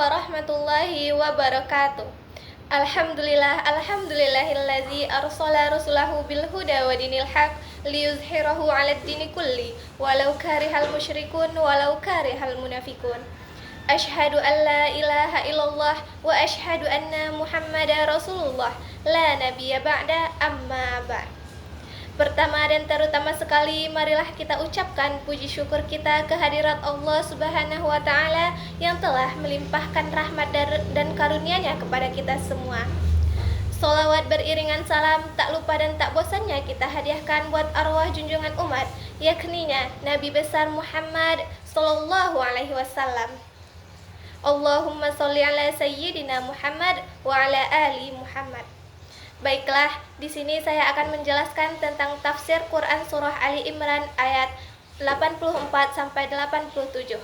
warahmatullahi wabarakatuh. Alhamdulillahillazi arsala rasulahu bil huda wa dinil haq liyuzhirahu 'alad dini kulli walau karihal musyrikun walau karihal munafikun. Asyhadu an la ilaha illallah wa asyhadu anna Muhammadar Rasulullah la nabiyya ba'da amma ba'd. Pertama dan terutama sekali, marilah kita ucapkan puji syukur kita kehadirat Allah Subhanahu wa Ta'ala yang telah melimpahkan rahmat dan karunia-Nya kepada kita semua. Sholawat beriringan salam tak lupa dan tak bosannya kita hadiahkan buat arwah junjungan umat, yakninya Nabi besar Muhammad sallallahu alaihi wasallam. Allahumma sholli ala sayyidina Muhammad wa ala ali Muhammad. Baiklah, di sini saya akan menjelaskan tentang tafsir Quran Surah Ali Imran ayat 84 sampai 87.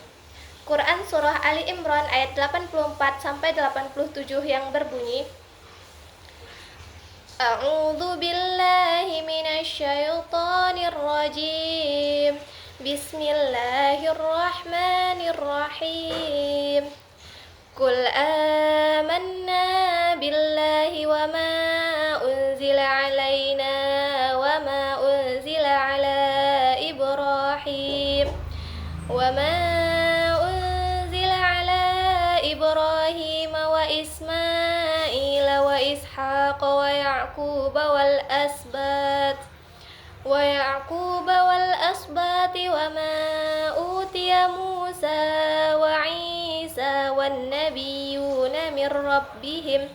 Quran Surah Ali Imran ayat 84 sampai 87 yang berbunyi: A'udzu billahi minasy syaithanir rajim. Bismillahirrahmanirrahim. Qul amanna billahi wa ma unzila alaina wa ma unzila ala Ibrahim wa ma unzila ala Ibrahim wa Ismail wa Ishaq wa Ya'qub wal asbat wa ma utiya Musa wa Isa wan nabiyyuna min rabbihim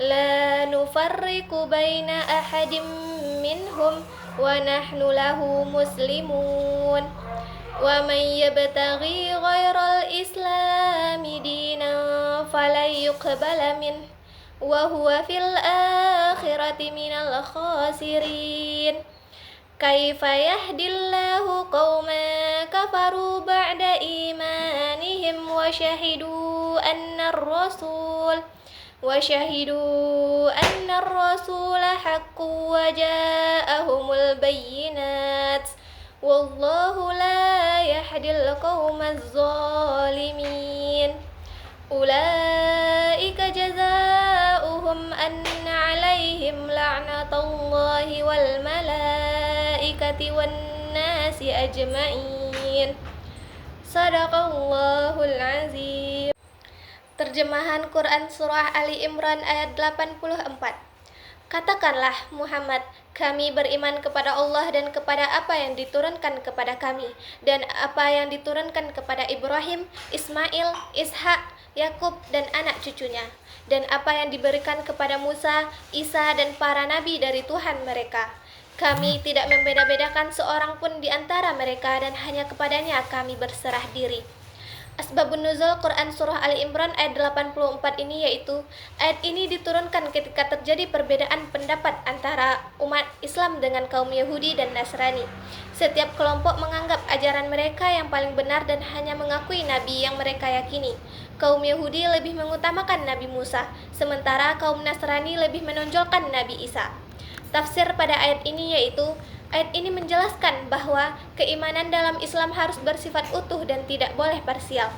la nufarriqu baina ahadim minhum wa nahnu lahu muslimun wa man yabtaghi ghairal islami dinan falan yuqbala min wa huwa fil akhirati minal khasirin. Kaifa yahdillahu qauman kafaru ba'da imanihim wa syahidu anna ar-rasula haqqun wa ja'ahumul bayyinat wallahu la yahdil qaumaz zalimin. Ulaika jazaohum anna 'alaihim la'natullahi wal malaikati wan nasi ajma'in. Shadaqallahul azim. Terjemahan Quran Surah Ali Imran ayat 84. Katakanlah Muhammad, kami beriman kepada Allah dan kepada apa yang diturunkan kepada kami dan apa yang diturunkan kepada Ibrahim, Ismail, Ishak, Yakub dan anak cucunya, dan apa yang diberikan kepada Musa, Isa dan para nabi dari Tuhan mereka. Kami tidak membeda-bedakan seorang pun di antara mereka dan hanya kepadanya kami berserah diri. Asbabun nuzul Quran Surah Ali Imran ayat 84 ini yaitu ayat ini diturunkan ketika terjadi perbedaan pendapat antara umat Islam dengan kaum Yahudi dan Nasrani. Setiap kelompok menganggap ajaran mereka yang paling benar dan hanya mengakui nabi yang mereka yakini. Kaum Yahudi lebih mengutamakan Nabi Musa, sementara kaum Nasrani lebih menonjolkan Nabi Isa. Tafsir pada ayat ini yaitu ayat ini menjelaskan bahwa keimanan dalam Islam harus bersifat utuh dan tidak boleh parsial.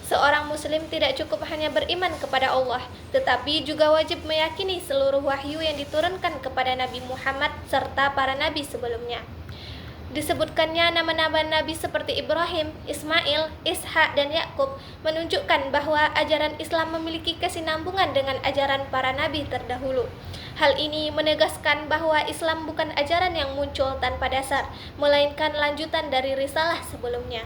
Seorang muslim tidak cukup hanya beriman kepada Allah, tetapi juga wajib meyakini seluruh wahyu yang diturunkan kepada Nabi Muhammad serta para nabi sebelumnya. Disebutkannya nama-nama nabi seperti Ibrahim, Ismail, Ishak dan Yakub menunjukkan bahwa ajaran Islam memiliki kesinambungan dengan ajaran para nabi terdahulu. Hal ini menegaskan bahwa Islam bukan ajaran yang muncul tanpa dasar, melainkan lanjutan dari risalah sebelumnya.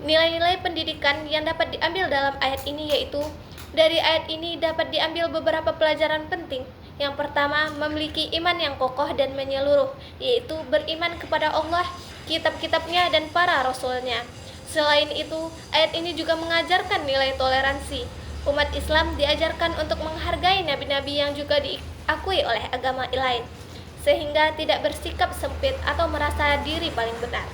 Nilai-nilai pendidikan yang dapat diambil dalam ayat ini yaitu, dari ayat ini dapat diambil beberapa pelajaran penting. Yang pertama, memiliki iman yang kokoh dan menyeluruh, yaitu beriman kepada Allah, kitab-kitabnya dan para rasulnya. Selain itu, ayat ini juga mengajarkan nilai toleransi. Umat Islam diajarkan untuk menghargai nabi-nabi yang juga diakui oleh agama lain, sehingga tidak bersikap sempit atau merasa diri paling benar.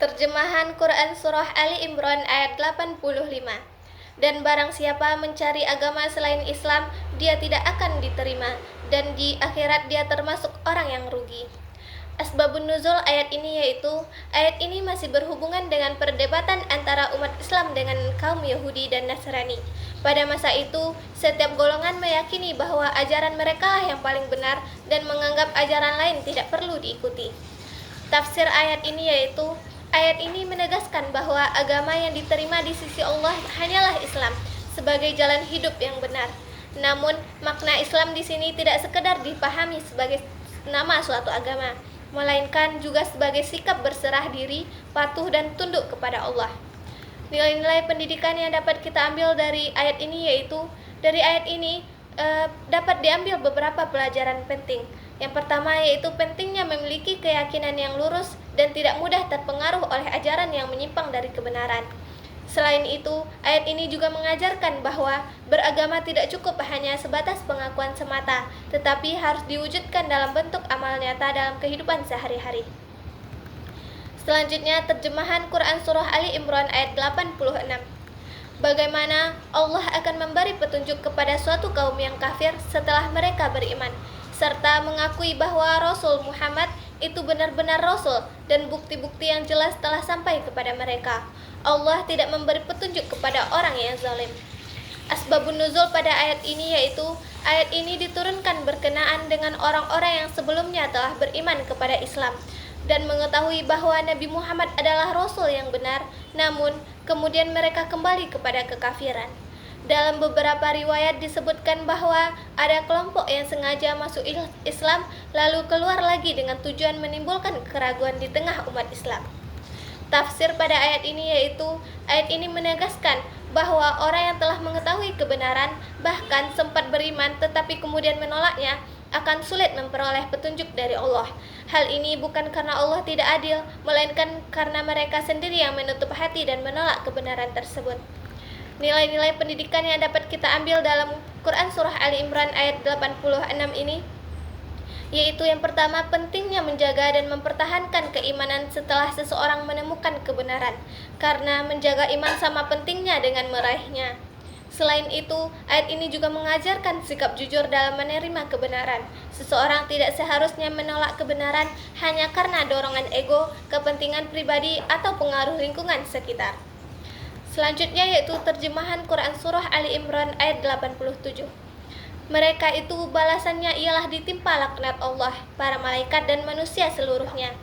Terjemahan Quran Surah Ali Imran ayat 85. Dan barang siapa mencari agama selain Islam, dia tidak akan diterima, dan di akhirat dia termasuk orang yang rugi. Asbabun nuzul ayat ini yaitu, ayat ini masih berhubungan dengan perdebatan antara umat Islam dengan kaum Yahudi dan Nasrani. Pada masa itu, setiap golongan meyakini bahwa ajaran mereka yang paling benar dan menganggap ajaran lain tidak perlu diikuti. Tafsir ayat ini yaitu, ayat ini menegaskan bahwa agama yang diterima di sisi Allah hanyalah Islam sebagai jalan hidup yang benar. Namun, makna Islam di sini tidak sekedar dipahami sebagai nama suatu agama, melainkan juga sebagai sikap berserah diri, patuh dan tunduk kepada Allah. Nilai-nilai pendidikan yang dapat kita ambil dari ayat ini yaitu, dari ayat ini dapat diambil beberapa pelajaran penting. Yang pertama yaitu pentingnya memiliki keyakinan yang lurus dan tidak mudah terpengaruh oleh ajaran yang menyimpang dari kebenaran. Selain itu, ayat ini juga mengajarkan bahwa beragama tidak cukup hanya sebatas pengakuan semata, tetapi harus diwujudkan dalam bentuk amal nyata dalam kehidupan sehari-hari. Selanjutnya, terjemahan Quran Surah Ali Imran ayat 86. Bagaimana Allah akan memberi petunjuk kepada suatu kaum yang kafir setelah mereka beriman, serta mengakui bahwa Rasul Muhammad itu benar-benar Rasul dan bukti-bukti yang jelas telah sampai kepada mereka. Allah tidak memberi petunjuk kepada orang yang zalim. Asbabun nuzul pada ayat ini yaitu, ayat ini diturunkan berkenaan dengan orang-orang yang sebelumnya telah beriman kepada Islam dan mengetahui bahwa Nabi Muhammad adalah Rasul yang benar, namun kemudian mereka kembali kepada kekafiran. Dalam beberapa riwayat disebutkan bahwa ada kelompok yang sengaja masuk Islam lalu keluar lagi dengan tujuan menimbulkan keraguan di tengah umat Islam. Tafsir pada ayat ini yaitu, ayat ini menegaskan bahwa orang yang telah mengetahui kebenaran, bahkan sempat beriman tetapi kemudian menolaknya, akan sulit memperoleh petunjuk dari Allah. Hal ini bukan karena Allah tidak adil, melainkan karena mereka sendiri yang menutup hati dan menolak kebenaran tersebut. Nilai-nilai pendidikan yang dapat kita ambil dalam Quran Surah Ali Imran ayat 86 ini yaitu, yang pertama, pentingnya menjaga dan mempertahankan keimanan setelah seseorang menemukan kebenaran, karena menjaga iman sama pentingnya dengan meraihnya. Selain itu, ayat ini juga mengajarkan sikap jujur dalam menerima kebenaran. Seseorang tidak seharusnya menolak kebenaran hanya karena dorongan ego, kepentingan pribadi, atau pengaruh lingkungan sekitar. Selanjutnya yaitu terjemahan Quran Surah Ali Imran ayat 87. Mereka itu balasannya ialah ditimpa laknat Allah, para malaikat dan manusia seluruhnya.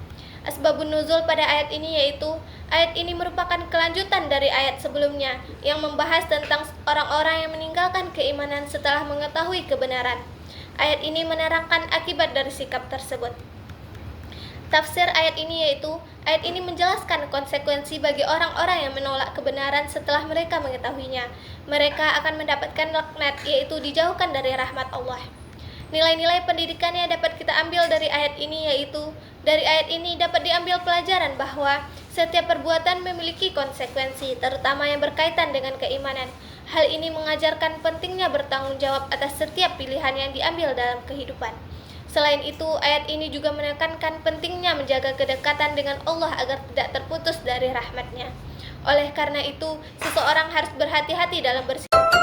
Asbabun nuzul pada ayat ini yaitu, ayat ini merupakan kelanjutan dari ayat sebelumnya yang membahas tentang orang-orang yang meninggalkan keimanan setelah mengetahui kebenaran. Ayat ini menerangkan akibat dari sikap tersebut. Tafsir ayat ini yaitu, ayat ini menjelaskan konsekuensi bagi orang-orang yang menolak kebenaran setelah mereka mengetahuinya. Mereka akan mendapatkan laknat, yaitu dijauhkan dari rahmat Allah. Nilai-nilai pendidikan yang dapat kita ambil dari ayat ini yaitu, dari ayat ini dapat diambil pelajaran bahwa setiap perbuatan memiliki konsekuensi, terutama yang berkaitan dengan keimanan. Hal ini mengajarkan pentingnya bertanggung jawab atas setiap pilihan yang diambil dalam kehidupan. Selain itu, ayat ini juga menekankan pentingnya menjaga kedekatan dengan Allah agar tidak terputus dari rahmat-Nya. Oleh karena itu, seseorang harus berhati-hati dalam bersikap.